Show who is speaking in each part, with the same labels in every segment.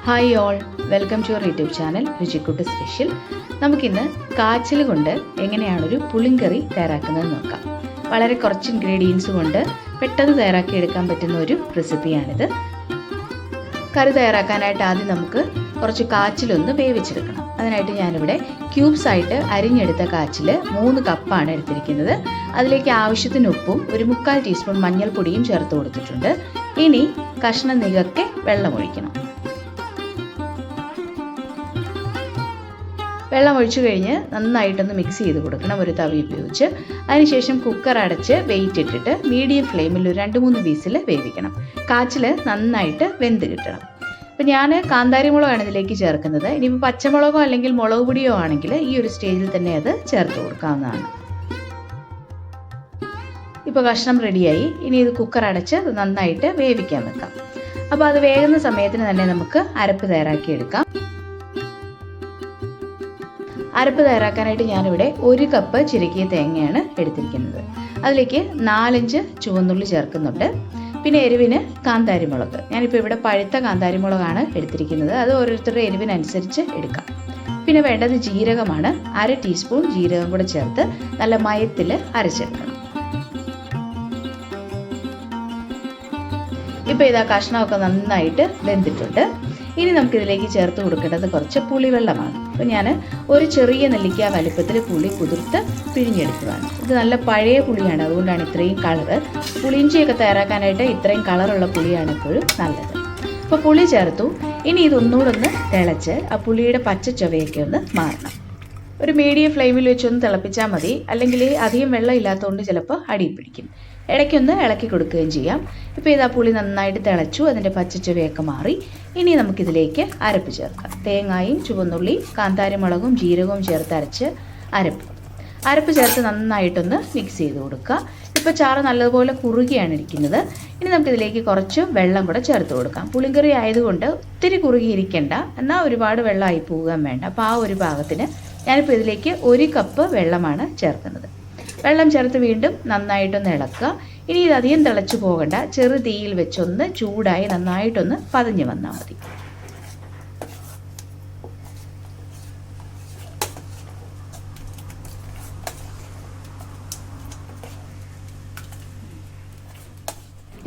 Speaker 1: Hi all, welcome to your YouTube channel Ruchikkoottu special. നമുക്കിന്ന് കാച്ചിൽ കൊണ്ട് എങ്ങനെയാണൊരു പുളിങ്കറി തയ്യാറാക്കുന്നതെന്ന് നോക്കാം. വളരെ കുറച്ച് ഇൻഗ്രീഡിയൻസ് കൊണ്ട് പെട്ടെന്ന് തയ്യാറാക്കി എടുക്കാൻ പറ്റുന്ന ഒരു റെസിപ്പിയാണിത്. കറി തയ്യാറാക്കാനായിട്ട് ആദ്യം നമുക്ക് കുറച്ച് കാച്ചിലൊന്ന് വേവിച്ചെടുക്കണം. അതിനായിട്ട് ഞാനിവിടെ ക്യൂബ്സ് ആയിട്ട് അരിഞ്ഞെടുത്ത കാച്ചിൽ 3 കപ്പാണ് എടുത്തിരിക്കുന്നത്. അതിലേക്ക് ആവശ്യത്തിന് ഉപ്പും ഒരു 3/4 ടീസ്പൂൺ മഞ്ഞൾപ്പൊടിയും ചേർത്ത് കൊടുത്തിട്ടുണ്ട്. ഇനി കഷ്ണം നികക്കെ വെള്ളം ഒഴിക്കണം. വെള്ളം ഒഴിച്ചു കഴിഞ്ഞ് നന്നായിട്ടൊന്ന് മിക്സ് ചെയ്ത് കൊടുക്കണം ഒരു തവി ഉപയോഗിച്ച്. അതിനുശേഷം കുക്കർ അടച്ച് വെയിറ്റ് ഇട്ടിട്ട് മീഡിയം ഫ്ലെയിമിൽ ഒരു 2-3 വീസിൽ വേവിക്കണം. കാച്ചിൽ നന്നായിട്ട് വെന്ത് കിട്ടണം. അപ്പോൾ ഞാൻ കാന്താരി മുളകാണ് ഇതിലേക്ക് ചേർക്കുന്നത്. ഇനിയിപ്പോൾ പച്ചമുളകോ അല്ലെങ്കിൽ മുളക് പൊടിയോ ആണെങ്കിൽ ഈ ഒരു സ്റ്റേജിൽ തന്നെ അത് ചേർത്ത് കൊടുക്കാവുന്നതാണ്. ഇപ്പോൾ കഷ്ണം റെഡിയായി. ഇനി ഇത് കുക്കർ അടച്ച് നന്നായിട്ട് വേവിക്കാൻ വെക്കാം. അപ്പോൾ അത് വേകുന്ന സമയത്തിന് തന്നെ നമുക്ക് അരപ്പ് തയ്യാറാക്കിയെടുക്കാം. അരപ്പ് തയ്യാറാക്കാനായിട്ട് ഞാനിവിടെ 1 കപ്പ് ചിരകിയ തേങ്ങയാണ് എടുത്തിരിക്കുന്നത്. അതിലേക്ക് 4-5 ചുവന്നുള്ളി ചേർക്കുന്നുണ്ട്. പിന്നെ എരിവിന് കാന്താരി മുളക്. ഞാനിപ്പോൾ ഇവിടെ പഴുത്ത കാന്താരി മുളകാണ് എടുത്തിരിക്കുന്നത്. അത് ഓരോരുത്തരുടെ എരിവിനനുസരിച്ച് എടുക്കാം. പിന്നെ വേണ്ടത് ജീരകമാണ്. 1/2 ടീസ്പൂൺ ജീരകം കൂടെ ചേർത്ത് നല്ല മയത്തിൽ അരച്ചെടുക്കണം. ഇപ്പോൾ ഇതാ കഷ്ണമൊക്കെ നന്നായിട്ട് വെന്തിട്ടുണ്ട്. ഇനി നമുക്കിതിലേക്ക് ചേർത്ത് കൊടുക്കേണ്ടത് കുറച്ച് പുളിവെള്ളമാണ്. അപ്പോൾ ഞാൻ ഒരു ചെറിയ നെല്ലിക്ക വലിപ്പത്തിൽ പുളി കുതിർത്ത് പിഴിഞ്ഞെടുത്തതാണ്. ഇത് നല്ല പഴയ പുളിയാണ്, അതുകൊണ്ടാണ് ഇത്രയും കളറ്. പുളിയിഞ്ചിയൊക്കെ തയ്യാറാക്കാനായിട്ട് ഇത്രയും കളറുള്ള പുളിയാണ് എപ്പോഴും നല്ലത്. അപ്പോൾ പുളി ചേർത്തു. ഇനി ഇതൊന്നുകൂടെ ഒന്ന് തിളച്ച് ആ പുളിയുടെ പച്ച ചുവയൊക്കെ ഒന്ന് മാറണം. ഒരു മീഡിയം ഫ്ലെയിമിൽ വെച്ചൊന്ന് തിളപ്പിച്ചാൽ മതി. അല്ലെങ്കിൽ അധികം വെള്ളം ഇല്ലാത്തതുകൊണ്ട് ചിലപ്പോൾ അടിയിൽ പിടിക്കും. ഇടയ്ക്കൊന്ന് ഇളക്കി കൊടുക്കുകയും ചെയ്യാം. ഇപ്പോൾ ഇതാ പുളി നന്നായിട്ട് തിളച്ചു, അതിൻ്റെ പച്ചച്ചുവയൊക്കെ മാറി. ഇനി നമുക്കിതിലേക്ക് അരപ്പ് ചേർക്കാം. തേങ്ങയും ചുവന്നുള്ളി കാന്താരി മുളകും ജീരകവും ചേർത്ത് അരച്ച് അരപ്പ് ചേർത്ത് നന്നായിട്ടൊന്ന് മിക്സ് ചെയ്ത് കൊടുക്കുക. ഇപ്പോൾ ചാറ് നല്ലതുപോലെ കുറുകിയാണ് ഇരിക്കുന്നത്. ഇനി നമുക്കിതിലേക്ക് കുറച്ച് വെള്ളം കൂടെ ചേർത്ത് കൊടുക്കാം. പുളിങ്കറി ആയതുകൊണ്ട് ഒത്തിരി കുറുകിയിരിക്കേണ്ട, എന്നാൽ ഒരുപാട് വെള്ളമായി പോകാൻ വേണ്ട. അപ്പോൾ ആ ഒരു പാകത്തിന് ഞാനിപ്പോൾ ഇതിലേക്ക് 1 കപ്പ് വെള്ളമാണ് ചേർക്കുന്നത്. വെള്ളം ചേർത്ത് വീണ്ടും നന്നായിട്ടൊന്ന് ഇളക്കുക. ഇനി ഇതധികം തിളച്ചു പോകണ്ട, ചെറു തീയിൽ വെച്ചൊന്ന് ചൂടായി നന്നായിട്ടൊന്ന് പതഞ്ഞ് വന്നാൽ മതി.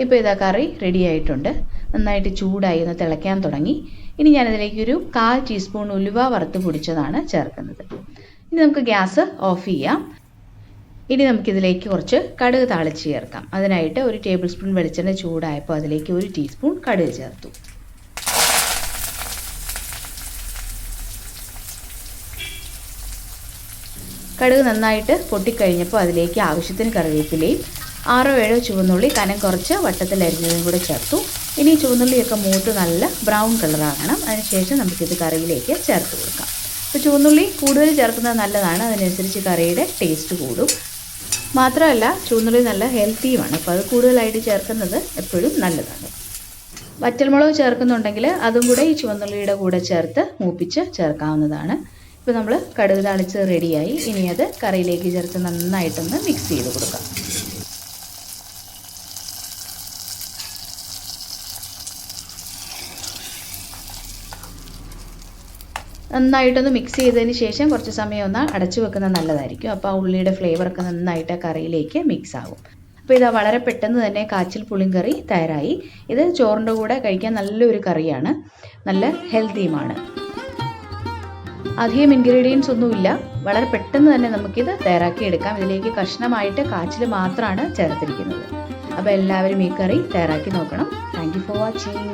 Speaker 1: ഇപ്പോൾ ഇതാ കറി റെഡി ആയിട്ടുണ്ട്. നന്നായിട്ട് ചൂടായി ഒന്ന് തിളയ്ക്കാൻ തുടങ്ങി. ഇനി ഞാനതിലേക്ക് ഒരു 1/4 ടീസ്പൂൺ ഉലുവ വറുത്ത് പൊടിച്ചതാണ് ചേർക്കുന്നത്. ഇനി നമുക്ക് ഗ്യാസ് ഓഫ് ചെയ്യാം. ഇനി നമുക്കിതിലേക്ക് കുറച്ച് കടുക് താളിച്ച് ചേർക്കാം. അതിനായിട്ട് 1 ടേബിൾ സ്പൂൺ വെളിച്ചെണ്ണ ചൂടായപ്പോൾ അതിലേക്ക് 1 ടീസ്പൂൺ കടുക് ചേർത്തു. കടുക് നന്നായിട്ട് പൊട്ടിക്കഴിഞ്ഞപ്പോൾ അതിലേക്ക് ആവശ്യത്തിന് കറിവേപ്പിലയും 6-7 ചുവന്നുള്ളി കനം കുറച്ച് വട്ടത്തിൽ അരിഞ്ഞതും കൂടെ ചേർത്തു. ഇനി ചുവന്നുള്ളിയൊക്കെ മൂത്ത് നല്ല ബ്രൗൺ കളറാകണം. അതിനുശേഷം നമുക്കിത് കറിയിലേക്ക് ചേർത്ത് കൊടുക്കാം. അപ്പോൾ ചുവന്നുള്ളി കൂടുതൽ ചേർക്കുന്നത് നല്ലതാണ്, അതിനനുസരിച്ച് കറിയുടെ ടേസ്റ്റ് കൂടും. മാത്രമല്ല ചുവന്നുള്ളി നല്ല ഹെൽത്തിയുമാണ്, അപ്പോൾ അത് കൂടുതലായിട്ട് ചേർക്കുന്നത് എപ്പോഴും നല്ലതാണ്. വറ്റൽമുളക് ചേർക്കുന്നുണ്ടെങ്കിൽ അതും കൂടെ ഈ ചുവന്നുള്ളിയുടെ കൂടെ ചേർത്ത് മൂപ്പിച്ച് ചേർക്കാവുന്നതാണ്. ഇപ്പോൾ നമ്മൾ കടുക് താളിച്ച് റെഡിയായി. ഇനി അത് കറിയിലേക്ക് ചേർത്ത് നന്നായിട്ടൊന്ന് മിക്സ് ചെയ്ത് കൊടുക്കാം. നന്നായിട്ടൊന്ന് മിക്സ് ചെയ്തതിന് ശേഷം കുറച്ച് സമയം ഒന്ന് അടച്ചു വെക്കുന്നത് നല്ലതായിരിക്കും. അപ്പോൾ ആ ഉള്ളിയുടെ ഫ്ലേവറൊക്കെ നന്നായിട്ട് കറിയിലേക്ക് മിക്സ് ആകും. അപ്പോൾ ഇതാ വളരെ പെട്ടെന്ന് തന്നെ കാച്ചിൽ പുളിങ്കറി തയ്യാറായി. ഇത് ചോറിൻ്റെ കൂടെ കഴിക്കാൻ നല്ലൊരു കറിയാണ്, നല്ല ഹെൽത്തിയുമാണ്. അധികം ഇൻഗ്രീഡിയൻസ് ഒന്നുമില്ല, വളരെ പെട്ടെന്ന് തന്നെ നമുക്കിത് തയ്യാറാക്കി എടുക്കാം. ഇതിലേക്ക് കഷ്ണമായിട്ട് കാച്ചിൽ മാത്രമാണ് ചേർത്തിരിക്കുന്നത്. അപ്പോൾ എല്ലാവരും ഈ കറി തയ്യാറാക്കി നോക്കണം. Thank you for watching.